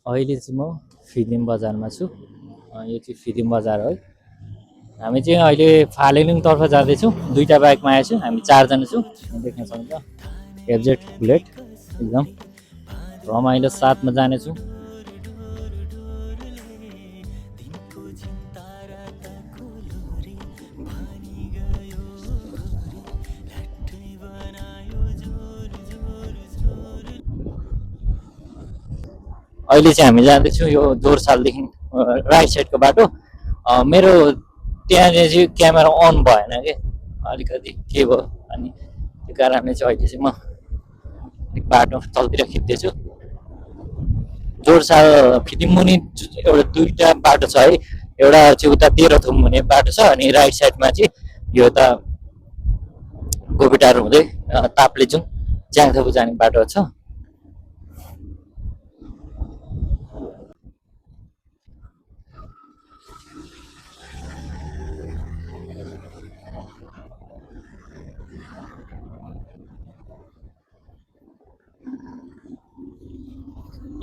अहिले चाहिँ म फिदिम बजारमा छु। यो चाहिँ फिदिम बजार हो है। हामी चाहिँ अहिले फालेलुङतर्फ जाँदैछौँ। दुईवटा बाइकमा आएछु, हामी चारजना छौँ। देख्न सक्नुहुन्छ एफजेड बुलेट एकदम रमाइलो साथमा जानेछौँ। अहिले चाहिँ हामी जाँदैछौँ यो जोरसालदेखि राइट साइडको बाटो। मेरो त्यहाँनिर चाहिँ क्यामेरा अन भएन कि अलिकति के भयो अनि त्यो कारणले चाहिँ अहिले चाहिँ म अलिक बाटो तलतिर खिच्दैछु। जोरसाल फिदिम मुनि एउटा दुईवटा बाटो छ है। एउटा चाहिँ उता तेह्रथुम हुने बाटो छ अनि राइट साइडमा चाहिँ यो त गोबीटार हुँदै ताप्लेजुङ च्याङथापु जाने बाटो छ।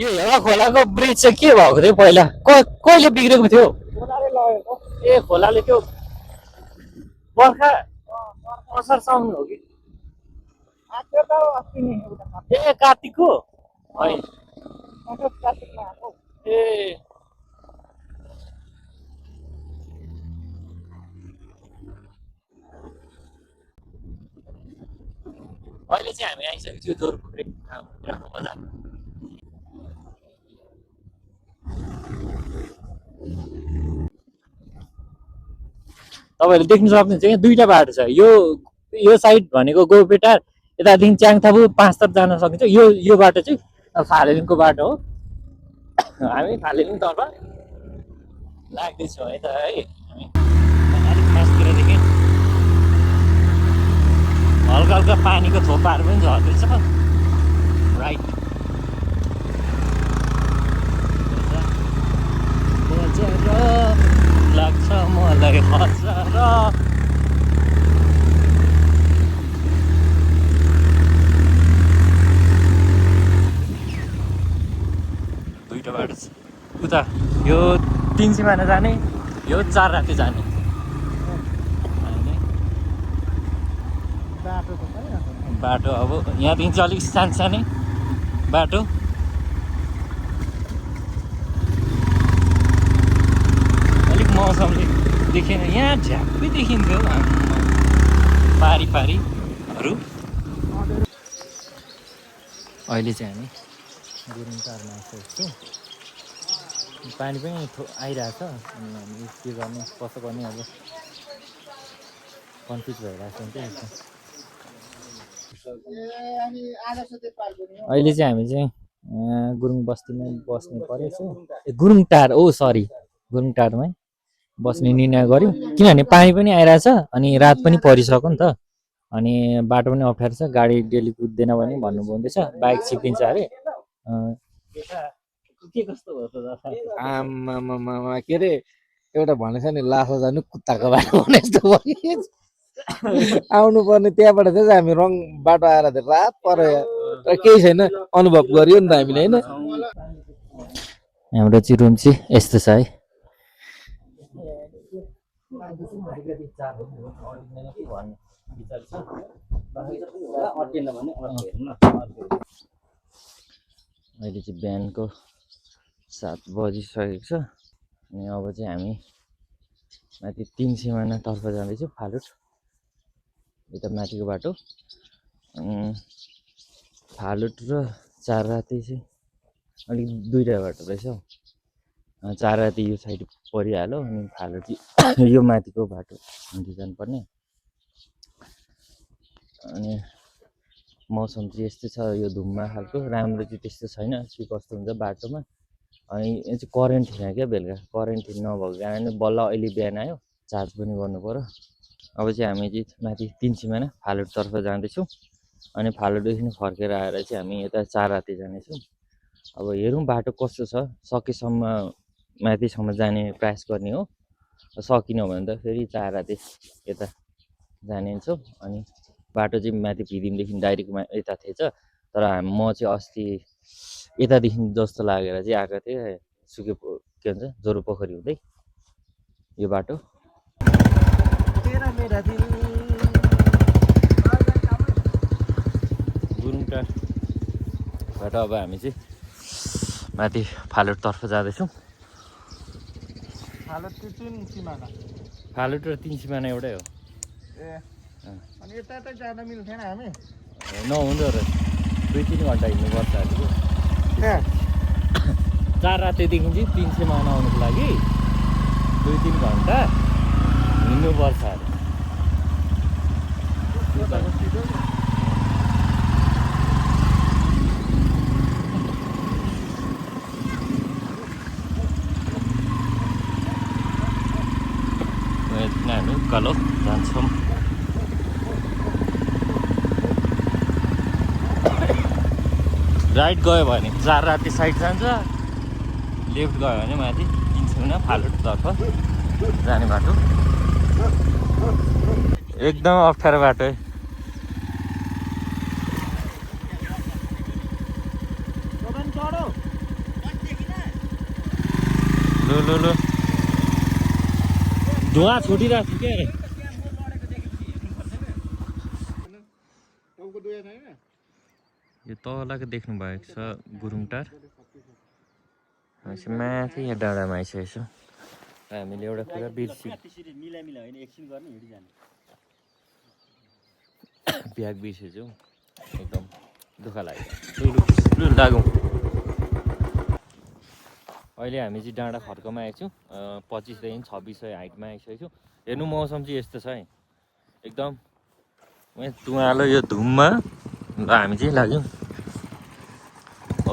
यो हेवा खोलाको ब्रिज चाहिँ के भएको थियो पहिला? कहिले बिग्रेको थियो? ए खोलाले त्यो बर्खा असार साउन हो कि? ए कार्तिकको है। ए अहिले चाहिँ हामी आइसकेको छु दोरपुरे बजार। तपाईँहरूले देख्न सक्नुहुन्छ यहाँ दुईवटा बाटो छ। यो साइड भनेको गोबेटार, यतादेखि च्याङथापु पाँच थर जान सकिन्छ। यो बाटो चाहिँ फालेलुङको बाटो हो। हामी फालेलुङतर्फ लाग्दैछौँ है त है। अलिक मासतिरदेखि हल्का हल्का पानीको थोपाहरू पनि झर्दैछ राइट। लाग्छ मलाई हजार दुईवटा बाटो छ उता यो 3 सिमाना जाने, यो 4 राति जाने बाटो। अब यहाँदेखि चाहिँ अलिक सानसानै बाटो। अलिक मौसमले देखेन, यहाँ झ्याप्पै देखिन्थ्यो पारी पारीहरू। अहिले चाहिँ हामी गुरुङटारमा आइसकेको छौँ। पानी पनि आइरहेछ अनि हामी के गर्ने कसो गर्ने अब कन्फ्युज भइरहेको छ नि त। अहिले चाहिँ हामी चाहिँ गुरुङ बस्तीमै बस्ने परेछ। गुरुङटार सरी गुरुङटारमै बस्ने निर्णय गऱ्यौँ किनभने पानी पनि आइरहेछ अनि रात पनि परिसक्यो नि त। अनि बाटो पनि अप्ठ्यारो छ, गाडी डेली कुद्दैन भने भन्नुभयो हुँदैछ, बाइक चिप्लिन्छ अरे। के कस्तो भयो त आमामामा के अरे एउटा भनेछ नि लासो जानु कुत्ताको बाटो भने जस्तो भयो। आउनु पर्ने त्यहाँबाट चाहिँ हामी रङ बाटो आएर रात पऱ्यो तर केही छैन, अनुभव गरियो नि त हामीले होइन। हाम्रो चाहिँ रुम चाहिँ यस्तो छ है। अहिले चाहिँ बिहानको 7 बजिसकेको छ अनि अब चाहिँ हामी माथि 3 सिमानातर्फ जाँदैछौँ फालुट। यता माथिको बाटो फालुट र 4 राति चाहिँ अलिक दुईवटा बाटो रहेछ हौ। 4 राति यो साइड परिहाल्यो अनि फालुट चाहिँ यो माथिको बाटो हुँदै जानुपर्ने। अनि मौसम चाहिँ यस्तो छ, यो धुम्मा खालको राम्रो चाहिँ त्यस्तो छैन, के कस्तो हुन्छ बाटोमा। अनि यहाँ चाहिँ करेन्ट थिएन क्या बेलुका, करेन्ट नभएको कारणले बल्ल अहिले बिहान आयो, चार्ज पनि गर्नु पऱ्यो। अब चाहिँ हामी चाहिँ माथि 3 सिमाना फालुटतर्फ जाँदैछौँ अनि फालुटदेखि फर्केर आएर चाहिँ हामी यता 4 राति जानेछौँ। अब हेरौँ बाटो कस्तो छ, सकेसम्म माथिसम्म जाने प्रयास गर्ने हो, सकिनँ भने त फेरि 4 राति यता जानेछौँ। अनि बाटो चाहिँ माथि फिदिमदेखि डाइरेक्टमा यता थिएछ, तर म चाहिँ अस्ति यतादेखि जस्तो लागेर चाहिँ आएको थिएँ के भन्छ जोरोपोखरी हुँदै यो बाटो। गुरुङटारबाट अब हामी चाहिँ माथि फालुटतर्फ जाँदैछौँ। फालुट र 3 सिमाना एउटै हो। अनि यता त जान मिल्थेन हामी नहुँदो रहेछ 2-3 घन्टा हिँड्नुपर्छ अरे। 4 रातिदेखि चाहिँ 3 सिमाना आउनुको लागि 2-3 घन्टा हिँड्नुपर्छ अरे। हामी उकालो जान्छौँ। राइट गयो भने 4 राति साइड जान्छ, लेफ्ट गयो भने माथि 3 सिमाना फालुटतर्फ जाने बाटो। एकदम अप्ठ्यारो बाटो है। लो धुवा छुटिरहेको छ क्या। यो तलको देख्नु भएको छ गुरुङटार। माथि यहाँ डाँडामा आइसकेको छौँ। हामीले एउटा कुरा बिर्स्यौँ, ब्याग बिर्सेछौँ। एकदम दुःख लाग्यो। लु लागौँ। अहिले हामी चाहिँ डाँडा खर्कमा आएको छौँ। 25देखि 2600 हाइटमा आइसकेको छौँ। हेर्नु मौसम चाहिँ यस्तो छ है, एकदम तुवालो यो धुममा। ल हामी चाहिँ लाग्यौँ।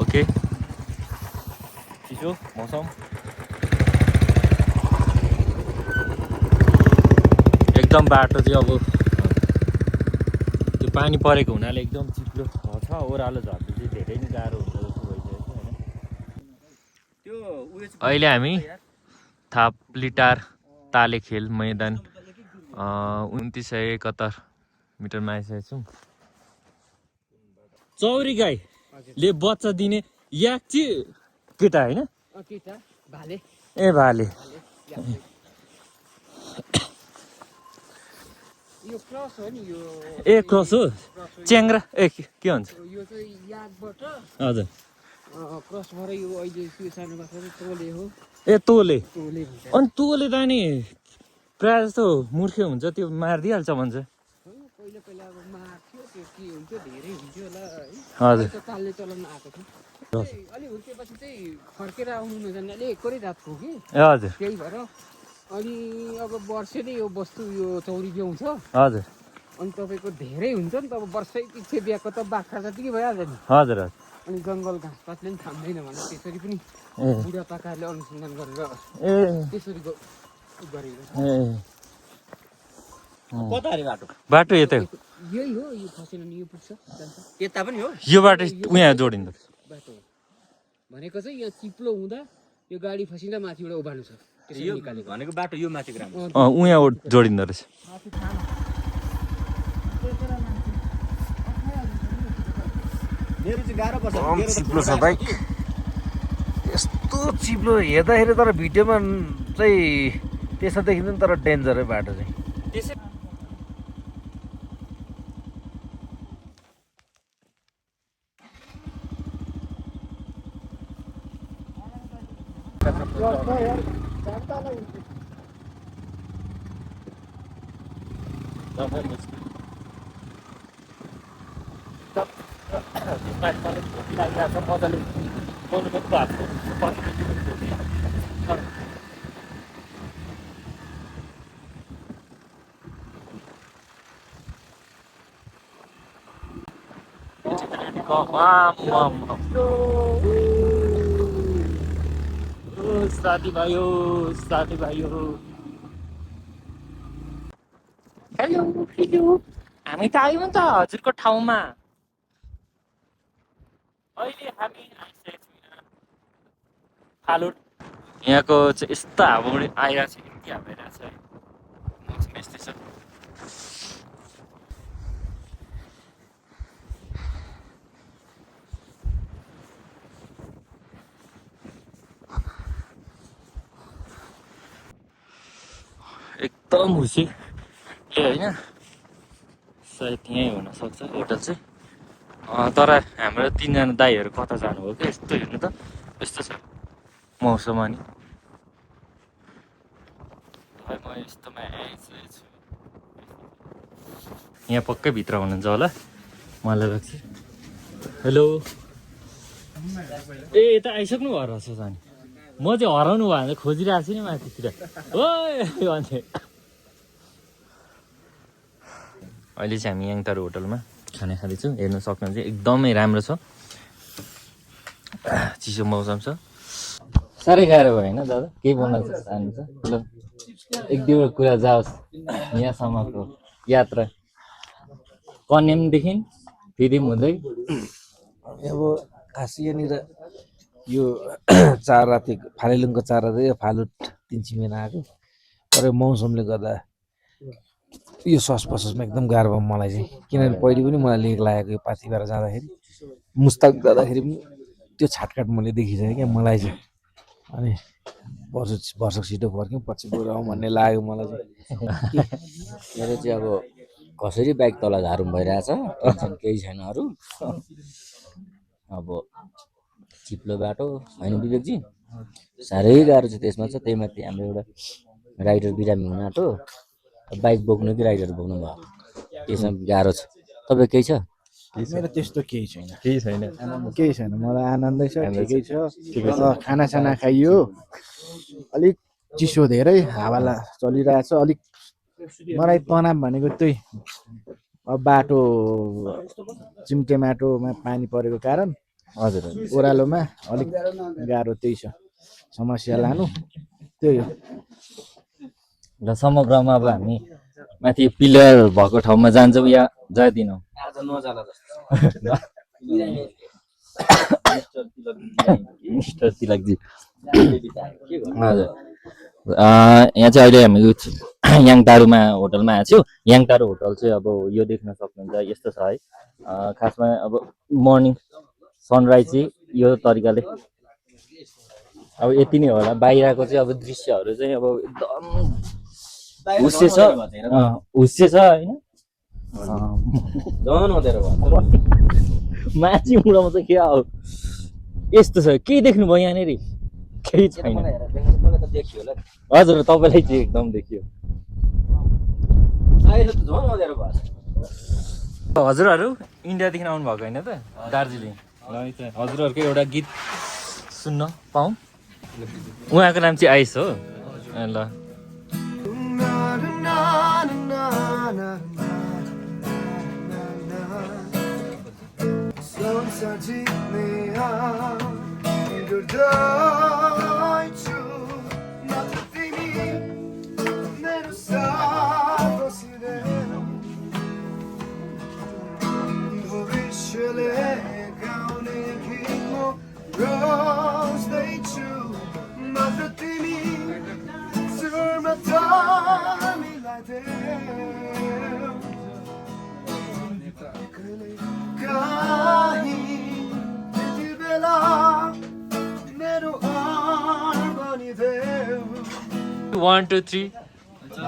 ओके चिसो मौसम, एकदम बाटो चाहिँ अब त्यो पानी परेको हुनाले एकदम चिप्लो छ। ओह्रालो झर्नु चाहिँ धेरै नै गाह्रो हुन्छ जस्तो भइसकेको छ होइन। अहिले हामी थाप्लिटार तालेखेल मैदान 2971 मिटरमा आइसकेको छौँ। चौरी गाईले बच्चा दिने याक चाहिँ केटा होइन, ए भाले। यो क्रस हो नि, यो ए क्रस हो, च्याङ्ग्रा ए के भन्छ? यो चाहिँ याकबाट हजुर क्रस भएर यो अहिले त्यो सानो बाख्रा चाहिँ तोले हो। ए तोले भन्छ। अनि तोले त नि प्रायः जस्तो मूर्खे हुन्छ, त्यो मारिदिइहाल्छ भन्छ। पहिला पहिला अब मार्थ्यो, त्यो के हुन्थ्यो धेरै हुन्थ्यो होला है। हजुर तालले चलाउन आएको थियो। अलि हुर्केपछि चाहिँ फर्केर आउनु नजान्नाले एकै रात हो कि। ए हजुर त्यही भएर अनि अब वर्षेले यो वस्तु यो चौरी ब्याउँछ। हजुर अनि तपाईँको धेरै हुन्छ नि त। अब वर्षै पछि बिहाको त बाख्रा जतिकै भइहाल्छ नि। हजुर हजुर। अनि जङ्गल घाँसपातले पनि थाम्दैन भने त्यसरी पनि बुढापाकाहरूले अनुसन्धान गरेर ए त्यसरी गरेको छ। ए कता अरे बाटो? बाटो यतै हो। यही हो, यो फसेन नि यो पुग्छ जान्छ यता पनि हो। यो बाटो उहाँ जोडिँदो रहेछ। बाटो हो भनेको चाहिँ यहाँ चिप्लो हुँदा यो गाडी फसिँदा माथिबाट उभाल्नु छ। यो भनेको बाटो यो माथि ग्राम उहाँ जोडिँदो रहेछ। मेरो चाहिँ गाह्रो पर्छ। चिप्लो छ बाइक, यस्तो चिप्लो हेर्दाखेरि। तर भिडियोमा चाहिँ त्यसो देखिँदैन, तर डेन्जरै बाटो चाहिँ। साथीभाइयो हेलो हेलो, हामी त आयौँ नि त हजुरको ठाउँमा। अहिले हामी आइसकेको छौँ फालुट। यहाँको चाहिँ यस्तो हावाहुरी आइरहेको छ, यति हावा आइरहेको छ है। मौसम यस्तै छ। एकदम हुसी होइन सायद यहीँ हुनसक्छ होटल चाहिँ तर हाम्रो 3जना दाईहरू कता जानुभयो क्या यस्तो हेर्नु त यस्तो छ मौसम अनि म यस्तोमा आइसकेछु यहाँ पक्कै भित्र हुनुहुन्छ होला मलाई लाग्छ हेलो ए यता आइसक्नु भयो रहेछ जाने म चाहिँ हराउनु भयो भने खोजिरहेको छु नि माथितिर ओ भन्थे अहिले चाहिँ हामी याङटार होटलमा खाना खाँदैछौँ हेर्न सक्नुहुन्छ एकदमै राम्रो छ चिसो मौसम छ साह्रै गाह्रो भयो होइन दादा केही बोल्न चाहनुहुन्छ ल एक दुईवटा कुरा जाओस् यहाँसम्मको यात्रा कन्यामदेखि फेरि हुँदै अब खास यहाँनिर यो 4 राति फालेलुङको 4 राति फालुट 3 छिमेन आएको तर मौसमले गर्दा यो सस पससमा एकदम गाह्रो भयो मलाई चाहिँ किनभने पहिले पनि मलाई लेक लागेको यो पाथिबाट जाँदाखेरि मुस्ताक जाँदाखेरि पनि त्यो छाटकाट मैले देखिसकेँ क्या मलाई चाहिँ अनि वर्ष छिटो फर्क्यौँ पछि गएर आउँ भन्ने लाग्यो मलाई चाहिँ मेरो चाहिँ अब कसरी बाइक तल झारुम भइरहेछ टेन्सन केही छैन अरू अब चिप्लो बाटो होइन विवेकजी साह्रै गाह्रो छ त्यसमा छ त्यही माथि हाम्रो एउटा राइडर बिरामी हुन आँटो बाइक बोक्नु कि राइडर बोक्नु भयो त्यसमा गाह्रो छ तपाईँ केही छ मेरो त्यस्तो केही छैन केही छैन केही छैन मलाई आनन्दै छ ठिकै छ खानासाना खाइयो अलिक चिसो धेरै हावा चलिरहेछ अलिक मलाई तनाव भनेको त्यही अब बाटो चिम्टे माटोमा पानी परेको कारण हजुर ओह्रालोमा अलिक गाह्रो त्यही छ समस्या लानु त्यही हो ल समग्रमा अब हामी माथि पिलर भएको ठाउँमा जान्छौँ या जाँदैनौँ आज नजाला मिस्टर तिलकजी हजुर यहाँ चाहिँ अहिले हामी याङटारूमा होटलमा आएको छौँ याङटारू होटल चाहिँ अब यो देख्न सक्नुहुन्छ यस्तो छ है खासमा अब मर्निङ सनराइज चाहिँ यो तरिकाले अब यति नै होला बाहिरको चाहिँ अब दृश्यहरू चाहिँ अब एकदम हुस्से छ होइन झन् हुँदैन माथि उडाउँछ क्या हो यस्तो छ केही देख्नुभयो यहाँनिर केही छैन देखियो होला हजुर तपाईँलाई चाहिँ एकदम देखियो हजुरहरू इन्डियादेखि आउनु भएको होइन त दार्जिलिङ हजुरहरूको एउटा गीत सुन्न पाऊँ उहाँको नाम चाहिँ आइस हो ल One, two, three,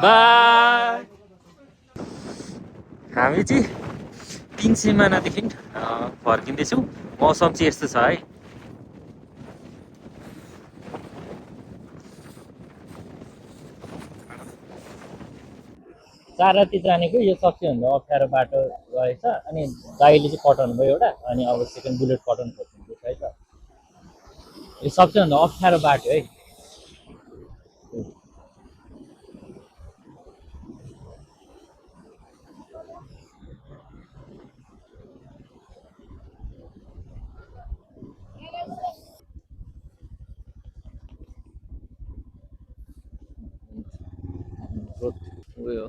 bye. हामी चाहिँ 3 सिमानादेखि फर्किँदैछौँ मौसम चाहिँ यस्तो छ है 4 राति जानेको यो सबसे भन्दा अप्ठ्यारो बाटो रहेछ अनि दाइले चाहिँ कटाउनु भयो एउटा अनि अब सेकेन्ड बुलेट कटाउनु खोज्नुहुन्छ है त यो सबसे भन्दा अप्ठ्यारो बाटो है उयो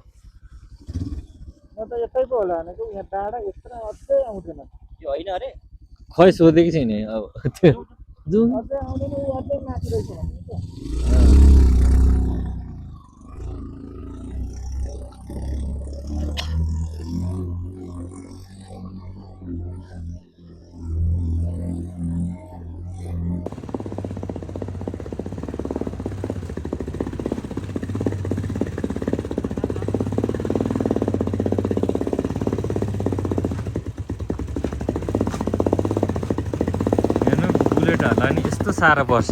म त यतै पो होला भनेको यहाँ टाढा यत्रो अझै आउँदैन यो होइन अरे खै सोधेको छैन अब त्यो जुन अझै आउँदैन ऊ अझै माथि रहेछ भन्ने त केटाहरूलाई नि यस्तो साह्रो पर्छ।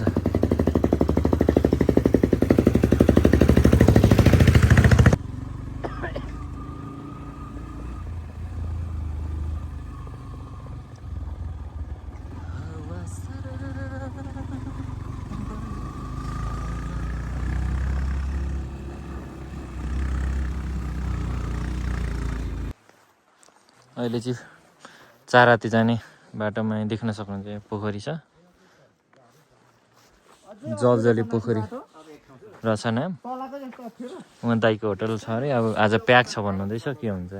अहिले चाहिँ चाराती जाने बाटोमा यहाँ देख्न सक्नुहुन्छ यहाँ पोखरी छ, जलजली पोखरी रहेछ नाम। उहाँ दाइको होटल छ अरे, अब आज प्याक छ भन्नुहुँदैछ, के हुन्छ।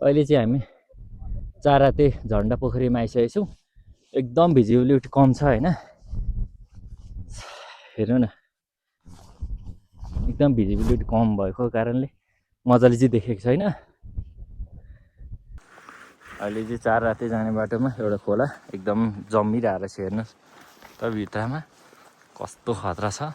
अहिले चाहिँ हामी चाराते झन्डा पोखरीमा आइसकेको छौँ। एकदम भिजिबिलिटी कम छ होइन, हेर्नु न, एकदम भिजिबिलिटी कम भएको कारणले मजाले चाहिँ देखेको छैन। अहिले चाहिँ चाराते जाने बाटोमा एउटा खोला एकदम जमिरहेको छ, हेर्नुहोस् त भित्तामा कस्तो खतरा छ।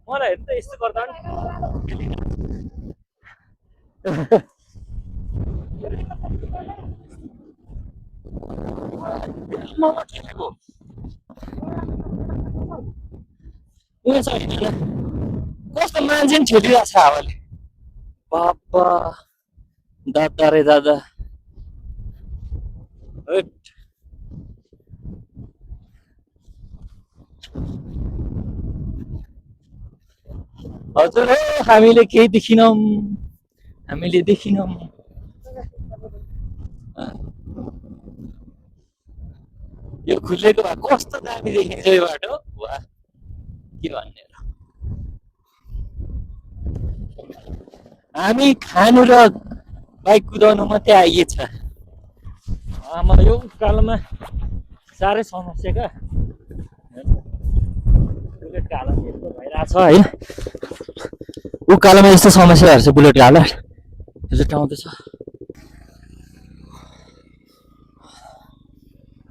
मलाई हेर्नु त यस्तो गर्दा कस्तो मान्छे पनि छेटिरहेको छ हावाले। बाबा दादा रे दादा, हजुर हो, हामीले केही देखिनौँ, हामीले देखिनौँ। यो खुलेको भए कस्तो दामी देखिन्छ यो बाटो, वाह के भन्ने र। हामी खानु र बाइक कुदाउनु मात्रै आइएछ। आमा यो उकालोमा साह्रै समस्या क्या, बुलेटको हालत यस्तो भइरहेछ होइन। उकालोमा यस्तो समस्याहरू छ बुलेटको हालत, जुटाउँदैछ।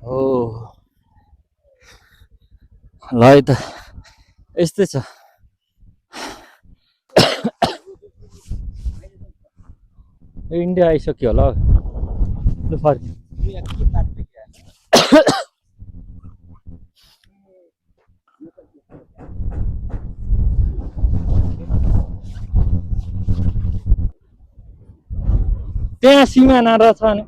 हो ल है त, यस्तै छ। इन्डिया आइसक्यो होला लु फर्क। त्यहाँ सिमाना रहेछ नि,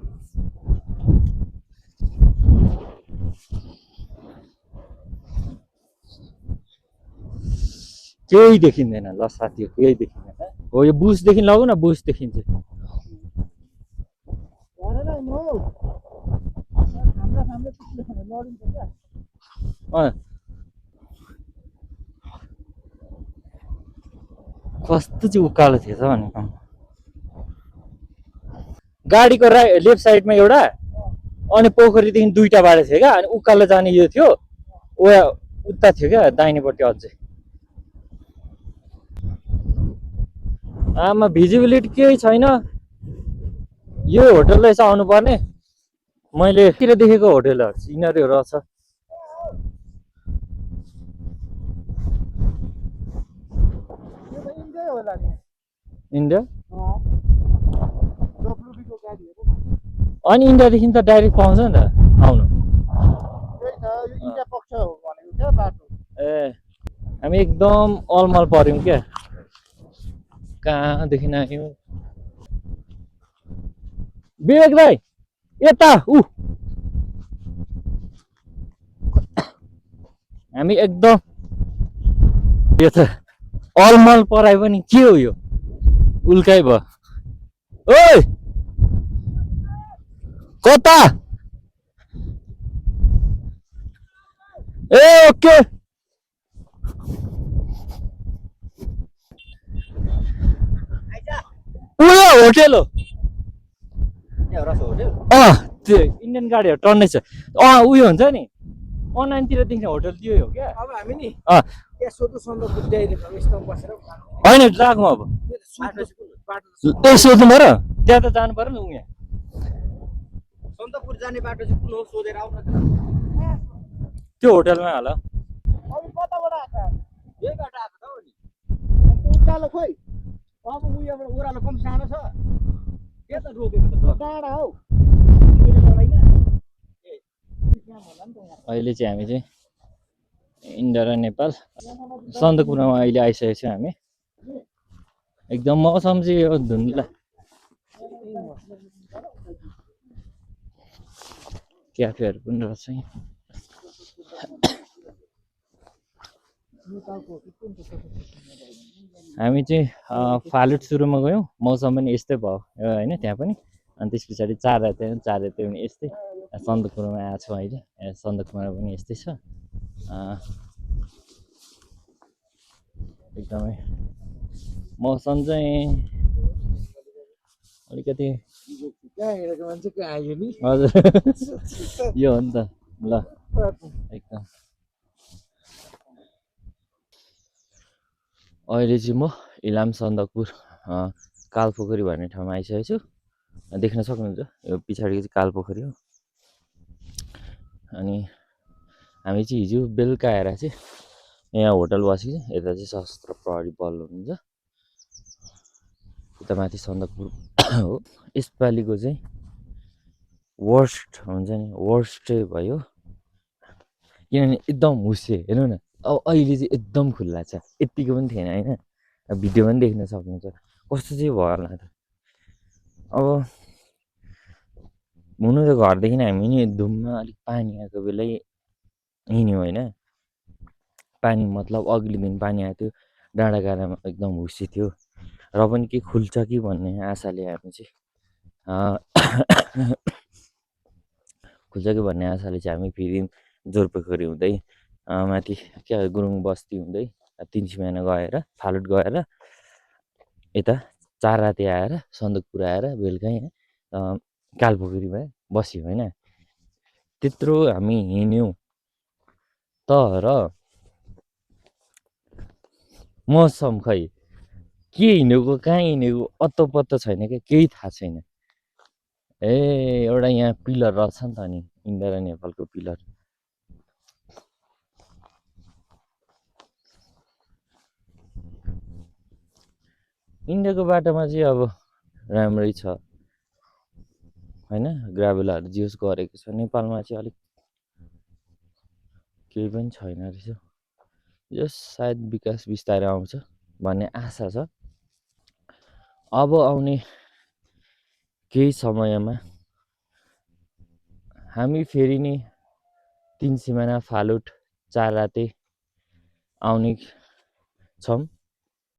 केही देखिँदैन। ल साथी केही देखिँदैन हो, यो बुसदेखि लगौ न, बुस देखिन्छ। कस्तो चाहिँ उकालो थिएछ भनेको। गाडीको लेफ्ट साइडमा एउटा, अनि पोखरीदेखि दुईटा बाटो थियो क्या, अनि उकालो जाने यो थियो, उता थियो क्या दाहिनेपट्टि अझै। आमा भिजिबिलिटी केही छैन। यो होटल रहेछ आउनु पर्ने, मैले तिर देखेको होटलहरू यिनीहरू रहेछ। इन्डिया अनि इन्डियादेखि त डाइरेक्ट पाउँछ नि त आउनु। ए हामी एकदम अलमल पर्यौँ क्या, कहाँदेखि आयौँ। विवेक भाइ यता हामी एकदम यो त अलमल परायो पनि के हो यो, उल्काइ भयो। ओइ कता ए ओके उयो होटेल हो, त्यो इन्डियन गाडीहरू टन्नै छ। उयो हुन्छ नि अनलाइनतिर देख्ने होटल त्यो हो क्या। अब हामी नि होइन राखौँ अब, ए सोध्नु पऱ्यो, त्यहाँ त जानु पऱ्यो नि। उहाँ सन्दकपुर जाने बाटो चाहिँ कुन हो सोधेर आउन। त्यो होटलमा होला अनि कताबाट आएको यही बाटो आएको त हो नि उकालो खोइ अब उयोबाट ओह्रालो कम सानो छ के त रोकेको त डाँडा हौ अहिले चाहिँ हामी चाहिँ इन्डिया र नेपाल सन्दकपुरमा अहिले आइसकेको छौँ हामी एकदम मौसम चाहिँ यो धुन्द्ला क्याफेहरू पनि रहेछ यहाँ हामी चाहिँ फालुट सुरुमा गयौँ मौसम पनि यस्तै भयो होइन त्यहाँ पनि अनि त्यस पछाडि चार राते पनि यस्तै सन्दकपुरमा आएको छौँ अहिले सन्दकपुरमा पनि यस्तै छ एकदमै मौसम चाहिँ अलिकति कहाँ हिँडेको मान्छे कहाँ आयो नि हजुर यो हो नि त ल एकदम अहिले चाहिँ म इलाम सन्दकपुर कालपोखरी भन्ने ठाउँमा आइसकेको छु देख्न सक्नुहुन्छ यो पछाडिको चाहिँ कालपोखरी हो अनि हामी चाहिँ हिजो बेलुका आएर चाहिँ यहाँ होटल बसेको छ यता चाहिँ सशस्त्र प्रहरी बल हुनुहुन्छ यता माथि सन्दकपुर हो यसपालिको चाहिँ वर्स्ट हुन्छ नि वर्स्टै भयो किनभने एकदम हुस्से हेर्नु न अब अहिले चाहिँ एकदम खुल्ला छ यत्तिको पनि थिएन होइन भिडियोमा पनि देख्न सक्नुहुन्छ कस्तो चाहिँ भयो होला त अब हुनु त घरदेखि हामी नि धुममा अलिक पानी आएको बेलै हिँड्यौँ होइन पानी मतलब अघिल्लो दिन पानी आएको थियो डाँडाकाँडामा एकदम हुस्से थियो र पनि के खुल्छ कि भन्ने आशाले हामी चाहिँ खुल्छ कि भन्ने आशाले चाहिँ हामी फेरि जोरपोखरी हुँदै माथि क्या गुरुङ बस्ती हुँदै तिन सिमाना गएर फालुट गएर यता चार राति आएर सन्दकपुर आएर बेलुका यहाँ कालपोखरीमा बस्यौँ होइन त्यत्रो हामी हिँड्यौँ तर मौसम खै के हिँडेको कहाँ हिँडेको अत्तो पत्तो छैन क्या केही थाहा छैन ए एउटा यहाँ पिलर रहेछ नि त नि इन्डिया र नेपालको पिलर इन्डियाको बाटोमा चाहिँ अब राम्रै छ होइन ग्राभेलहरू युज गरेको छ नेपालमा चाहिँ अलिक केही पनि छैन रहेछ जस सायद विकास बिस्तारै आउँछ भन्ने आशा छ अब आउने केही समयमा हामी फेरि नि तिन सिमाना फालुट चार राते आउने छौँ